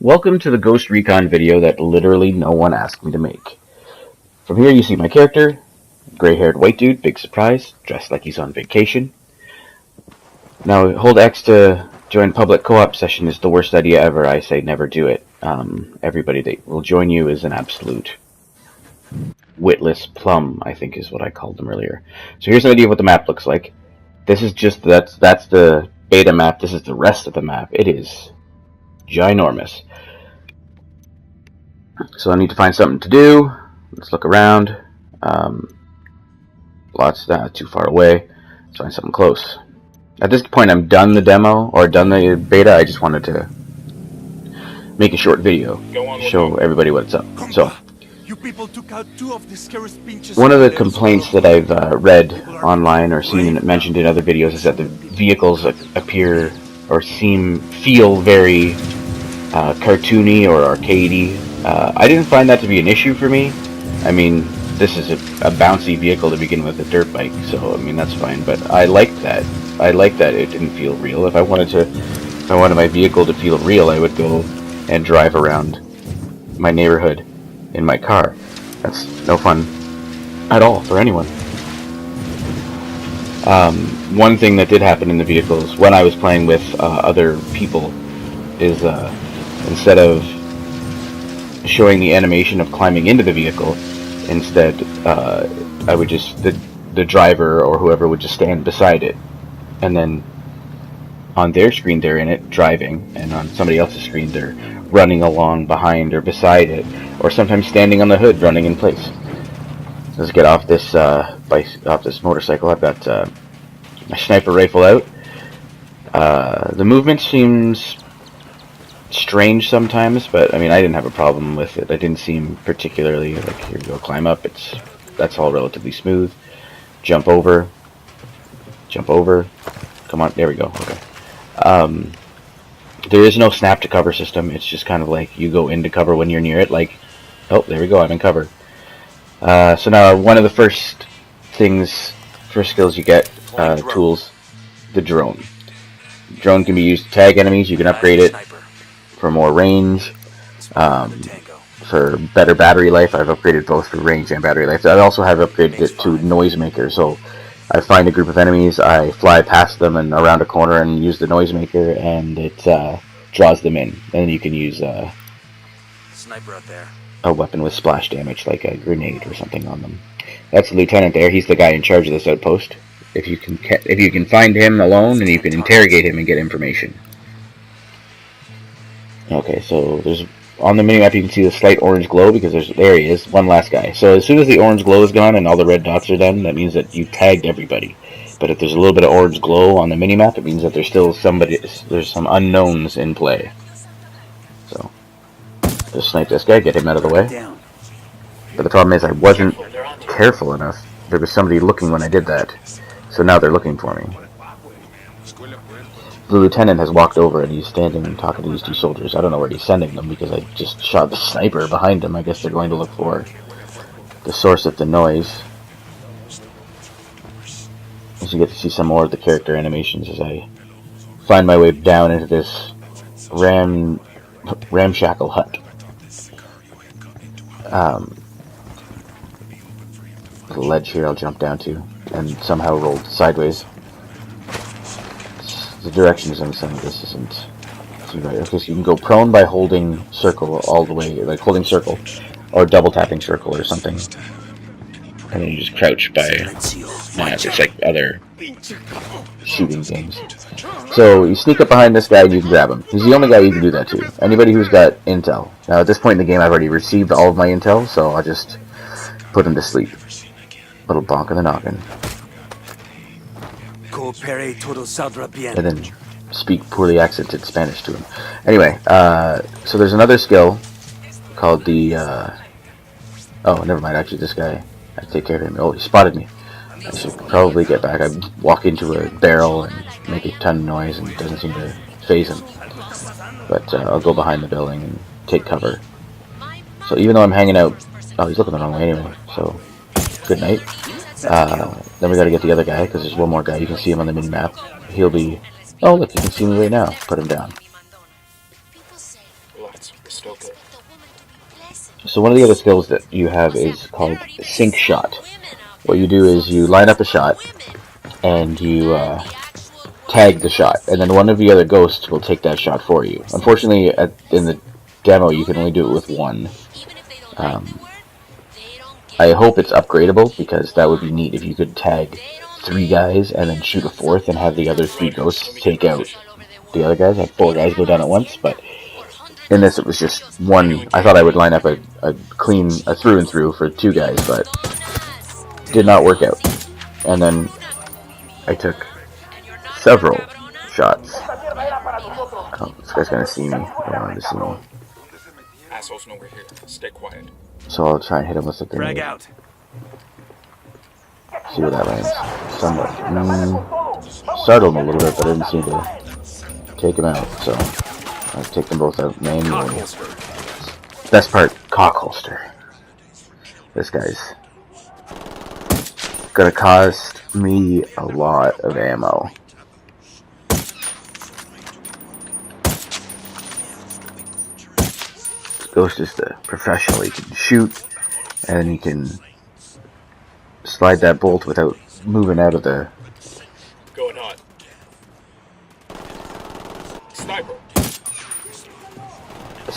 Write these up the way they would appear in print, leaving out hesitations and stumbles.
Welcome to the Ghost Recon video that literally no one asked me to make. From here you see my character, gray-haired white dude, big surprise, dressed like he's on vacation. Now hold X to join public co-op session is the worst idea ever. I say never do it. Everybody that will join you is an absolute witless plum, I think is what I called them earlier. So here's an idea of what the map looks like. This is just, that's the beta map. This is the rest of the map. It is ginormous. So I need to find something to do. Let's look around. Lots not too far away. Let's find something close. At this point, I'm done the demo or done the beta. I just wanted to make a short video, show everybody what's up. So, one of the complaints that I've read online or seen mentioned in other videos is that the vehicles appear or feel very cartoony or arcadey. I didn't find that to be an issue for me. I mean, this is a bouncy vehicle to begin with, a dirt bike, so I mean that's fine. But I liked that. I liked that it didn't feel real. If I wanted my vehicle to feel real, I would go and drive around my neighborhood in my car. That's no fun at all for anyone. One thing that did happen in the vehicles when I was playing with other people is instead of showing the animation of climbing into the vehicle, instead I would just the driver or whoever would just stand beside it, and then on their screen they're in it driving, and on somebody else's screen they're running along behind or beside it, or sometimes standing on the hood running in place. Let's get off this motorcycle. I've got my sniper rifle out. The movement seems strange sometimes, but I mean I didn't have a problem with it. I didn't seem particularly like, here you go, climb up. That's all relatively smooth. Jump over. Come on, there we go. Okay. There is no snap to cover system. It's just kind of like you go into cover when you're near it. Like, oh, there we go, I'm in cover. So now one of the first skills you get, tools, the drone. Drone can be used to tag enemies. You can upgrade it for more range, for better battery life. I've upgraded both for range and battery life. I also have upgraded it to noisemaker. So I find a group of enemies, I fly past them and around a corner and use the noisemaker, and it draws them in. And you can use sniper out there. A weapon with splash damage, like a grenade or something on them. That's the lieutenant there. He's the guy in charge of this outpost. If you can find him alone, and you can interrogate him and get information. Okay, so there's on the minimap you can see the slight orange glow because there he is, one last guy. So as soon as the orange glow is gone and all the red dots are done, that means that you tagged everybody. But if there's a little bit of orange glow on the minimap, it means that there's still there's some unknowns in play. So just snipe this guy, get him out of the way. But the problem is I wasn't careful enough. There was somebody looking when I did that. So now they're looking for me. The lieutenant has walked over and he's standing and talking to these two soldiers. I don't know where he's sending them because I just shot the sniper behind him. I guess they're going to look for the source of the noise. As you get to see some more of the character animations as I find my way down into this ramshackle hut. The ledge here I'll jump down to and somehow roll sideways. The directions I'm saying this isn't right. Okay, so you can go prone by holding circle all the way, like holding circle, or double tapping circle or something, and then you just crouch by. It's like other shooting games. So you sneak up behind this guy and you can grab him. He's the only guy you can do that to. Anybody who's got intel. Now at this point in the game, I've already received all of my intel, so I'll just put him to sleep. Little bonk in the noggin. And then speak poorly accented Spanish to him. Anyway, so there's another skill called the, oh, never mind, actually this guy, I have to take care of him. Oh, he spotted me. I should probably get back. I walk into a barrel and make a ton of noise and it doesn't seem to phase him. But I'll go behind the building and take cover. So even though I'm hanging out, oh, he's looking the wrong way anyway, so good night. Then we gotta get the other guy, because there's one more guy. You can see him on the mini-map. He'll be... Oh, look, you can see me right now. Put him down. Lots. We're still good. So one of the other skills that you have is called sync shot. What you do is you line up a shot, and you tag the shot, and then one of the other ghosts will take that shot for you. Unfortunately, in the demo, you can only do it with one. I hope it's upgradable, because that would be neat if you could tag 3 guys and then shoot a 4th and have the other 3 ghosts take out the other guys. Have 4 guys go down at once, but in this it was just one. I thought I would line up a through and through for 2 guys, but did not work out. And then I took several shots. Oh, this guy's gonna see me. I don't want him to see me. Assholes know we're here. Stay quiet. So I'll try and hit him with the grenade. out. See where that lands. Somewhat. Startled him a little bit, but I didn't seem to take him out. So I'll take them both out manually. Best part, cock holster. This guy's gonna cost me a lot of ammo. Ghost is the professional. He can shoot, and he can slide that bolt without moving out of the Going on. Sniper.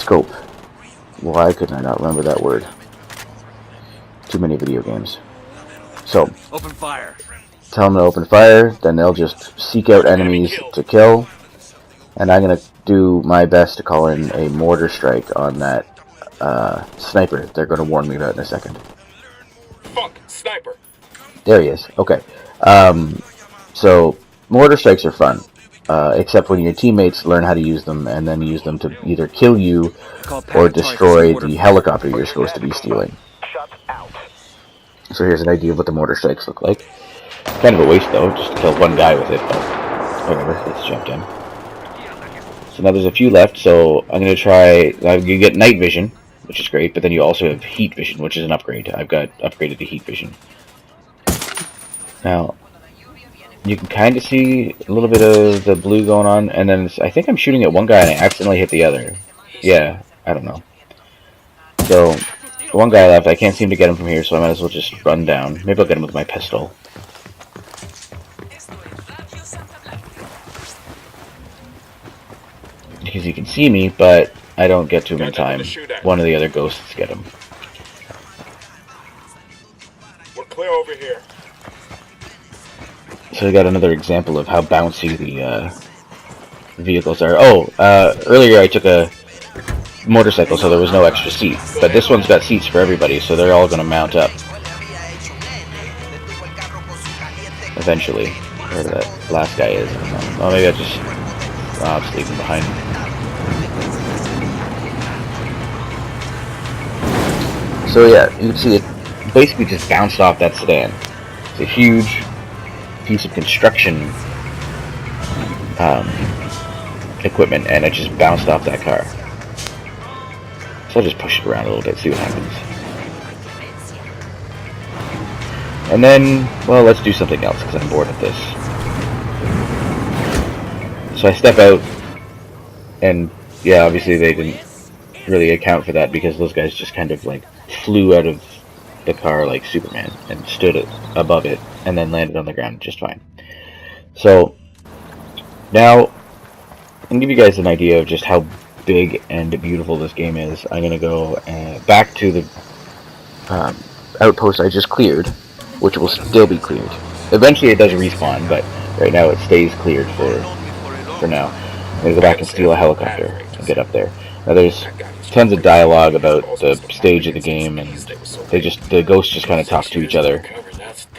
scope. Why couldn't I not remember that word? Too many video games. So, Open fire. tell them to open fire, then they'll just seek out enemies to kill, and I'm gonna do my best to call in a mortar strike on that sniper they're gonna warn me about in a second. Fuck. Sniper. There he is. Okay. So, mortar strikes are fun, except when your teammates learn how to use them, and then use them to either kill you or destroy the helicopter you're supposed to be stealing. So here's an idea of what the mortar strikes look like. Kind of a waste, though, just to kill one guy with it, but whatever, let's jump in. So now there's a few left, so I'm going to try. You get night vision, which is great, but then you also have heat vision, which is an upgrade. I've got upgraded to heat vision. Now, you can kind of see a little bit of the blue going on, and then I think I'm shooting at one guy and I accidentally hit the other. Yeah, I don't know. So, one guy left. I can't seem to get him from here, so I might as well just run down. Maybe I'll get him with my pistol. Because he can see me, but I don't get to him in time. One of the other ghosts get him. We're clear over here. So I got another example of how bouncy the vehicles are. Oh, earlier I took a motorcycle, so there was no extra seat. But this one's got seats for everybody, so they're all going to mount up. Eventually. Wherever that last guy is. Oh, maybe I'll just leave him behind. So yeah, you can see it basically just bounced off that sedan. It's a huge piece of construction equipment, and it just bounced off that car. So I'll just push it around a little bit, see what happens. And then, well, let's do something else, because I'm bored of this. So I step out, and yeah, obviously they didn't really account for that, because those guys just kind of like flew out of the car like Superman and stood above it and then landed on the ground just fine. So now I can give you guys an idea of just how big and beautiful this game is. I'm going to go back to the outpost I just cleared, which will still be cleared. Eventually it does respawn, but right now it stays cleared for now. I'm going to go back and steal a helicopter and get up there. Now there's tons of dialogue about the stage of the game, and the ghosts just kind of talk to each other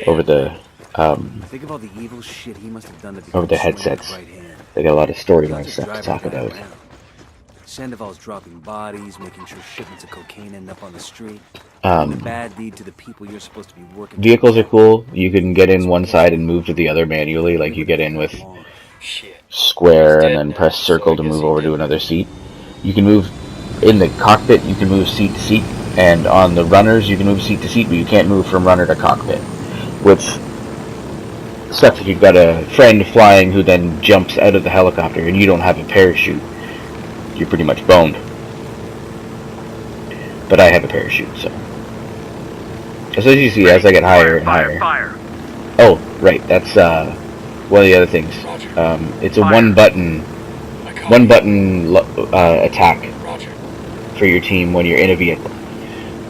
over the over the headsets. They got a lot of storyline stuff to talk about. Sandoval's dropping bodies, making sure shipments of cocaine end up on the street. The bad deed to the people you're supposed to be working. Vehicles are cool. You can get in one side and move to the other manually, like you get in with square and then press circle to move over to another seat. You can move in the cockpit, you can move seat to seat, and on the runners you can move seat to seat, but you can't move from runner to cockpit, which sucks if you've got a friend flying who then jumps out of the helicopter and you don't have a parachute. You're pretty much boned. but I have a parachute, so. As you see, as I get higher and higher. Fire. Oh, right. That's one of the other things. It's a one button attack for your team when you're in a vehicle.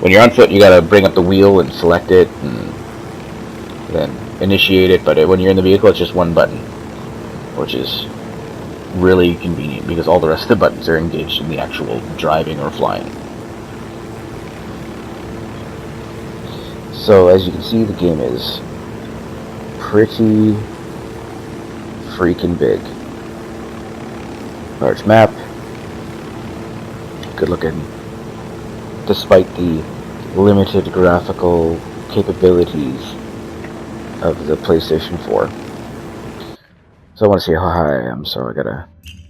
When you're on foot, you gotta bring up the wheel and select it, and then initiate it. But when you're in the vehicle, it's just one button, which is really convenient because all the rest of the buttons are engaged in the actual driving or flying. So as you can see, the game is pretty freaking big. Large map, good looking, despite the limited graphical capabilities of the PlayStation 4. So I want to see how high I am, so I gotta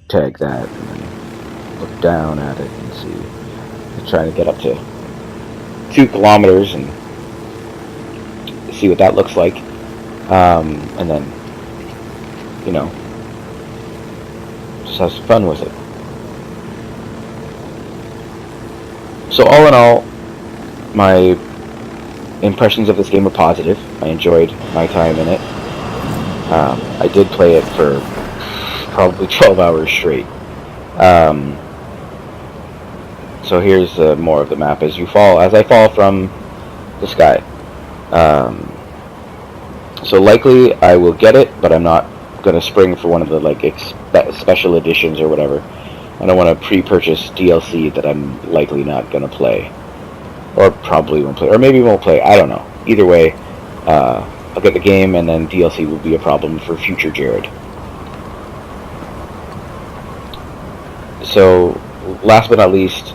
tag that and then look down at it and see. I'm trying to get up to 2 kilometers and see what that looks like, and then, you know, just have some fun with it. So all in all, my impressions of this game are positive. I enjoyed my time in it. I did play it for probably 12 hours straight. So here's more of the map as I fall from the sky. So likely I will get it, but I'm not gonna spring for one of the like special editions or whatever. I don't want to pre-purchase DLC that I'm likely not gonna play, or probably won't play, or maybe won't play. I don't know. Either way, I'll get the game, and then DLC will be a problem for future Jared. So, last but not least,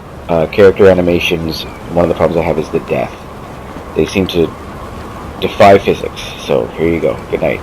character animations. One of the problems I have is the death. They seem to defy physics. So here you go. Good night.